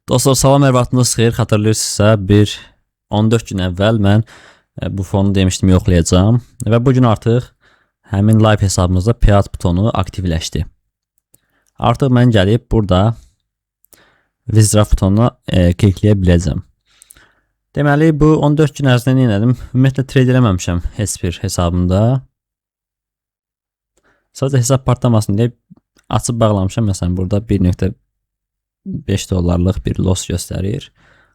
Dostlar salam, hər vaxtınız xeyir. Xatırlayırsınızsa bir 14 gün əvvəl mən bu fonu demişdim yoxlayacağım və bu gün artıq həmin live hesabımızda payot butonu aktivləşdi. Artıq mən gəlib burada withdraw butonuna klikləyə biləcəm. Deməli bu 14 gün ərzində nə etdim? Ümumiyyətlə trade eləməmişəm heç bir hesabımda. Sadəcə hesab partlamasın deyə açıb bağlamışam. Məsələn burada 1.5 dollarlıq bir loss göstərir.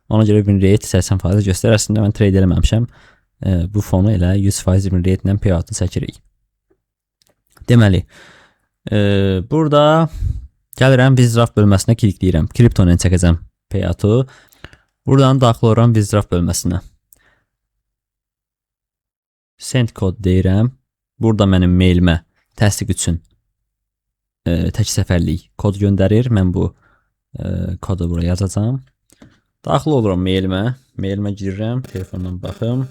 Ona görə win rate 80% göstərir. Əslində mən trade eləməmişəm. Bu fonu elə 100% win rate ilə payotunu çəkirik. Deməli, burada gəlirəm withdraw bölməsinə klikləyirəm. Kriptonu çəkəcəm payotu. Buradan daxil oluram withdraw bölməsinə. Send kod deyirəm. Burada mənim mailimə təsdiq üçün tək səfərlik kod göndərir. Mən bu kodu buraya yazacağım. Daxil oluram mailimə. Mailimə girirəm. Telefondan baxım.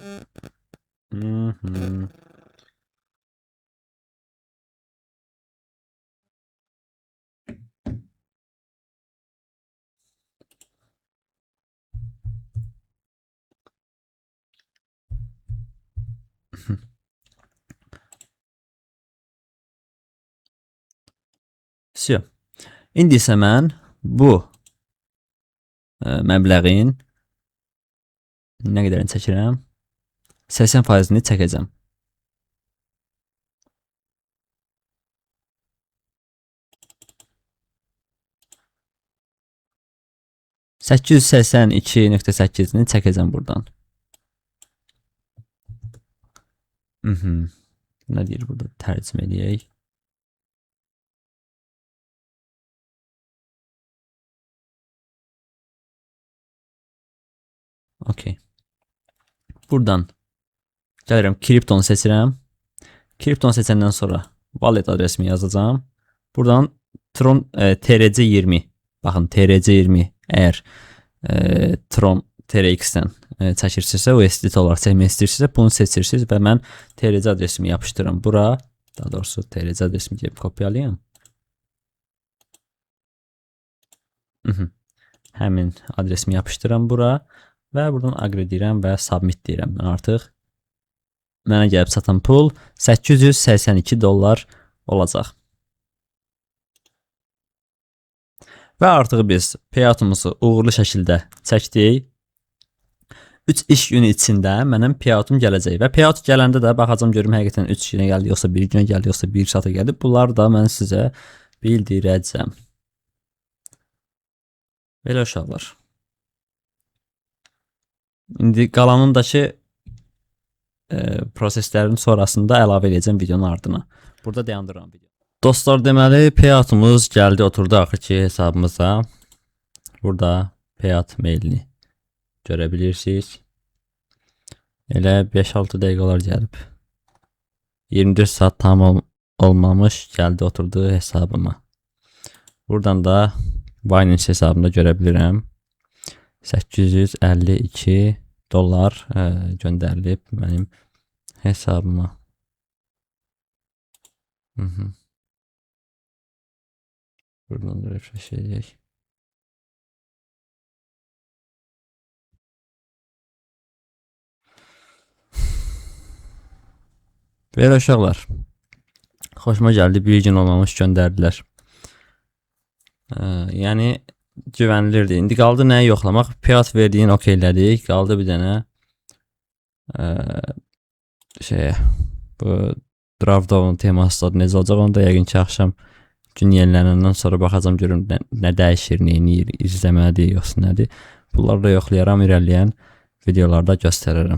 İndi isə mən bu məbləğin nə qədərini çəkirəm? 80%-ni çəkəcəm. $882.8-ni çəkəcəm buradan. Nə deyir burada? Tərcümə edək. Okay. Buradan gəlirəm, kriptonu seçirəm. Kriptonu seçəndən sonra wallet adresimi yazacağım. Buradan Tron TRC20. Baxın, TRC20 əgər Tron TRX-dən çəkirsinizsə, USDT olaraq çəkmək istəyirsiniz, bunu seçirsiniz və mən TRC adresimi yapışdırıram bura. Daha doğrusu TRC adresimi deyib kopyalayayım. Həmin adresimi yapışdırıram bura. Və buradan agree deyirəm və submit deyirəm. Mən artıq mənə gəlib çatan pul $882 olacaq. Və artıq biz payotumuzu uğurlu şəkildə çəkdik. 3 iş günü içində mənim payotum gələcək və payot gələndə də baxacağım görüm həqiqətən 3 günə gəldi, yoxsa 1 günə gəldi, yoxsa 1 saata gəldi. Bunlar da mən sizə bildirəcəm. Belə uşaqlar. İndi qalanındakı proseslərin sonrasında əlavə edəcəm videonun ardına. Burada dayandırıram video. Dostlar, deməli payotumuz gəldi, oturdu axırki hesabımıza. Burada payot mailini görə bilirsiniz. Elə 5-6 dəqiqələr gəlib. 24 saat tam olmamış gəldi, oturdu hesabıma. Buradan da Binance hesabımda görə bilirəm. $852 göndərilib mənim hesabıma. Buradan da refresh edək. Belə uşaqlar. Xoşuma gəldi, bir gün olmamış göndərdilər. Yəni güvənilirdi. İndi qaldı nəyi yoxlamaq? Payot verdiyin okeylədik. Qaldı bir dənə bu drawdown teması da necə olacaq? Onu da yəqin ki axşam gün yenilənəndən sonra baxacağam görüm nə dəyişir, neyini izləməlidir, yoxsa nədir. Bunları da yoxlayaram, irəliləyən videolarda göstərərəm.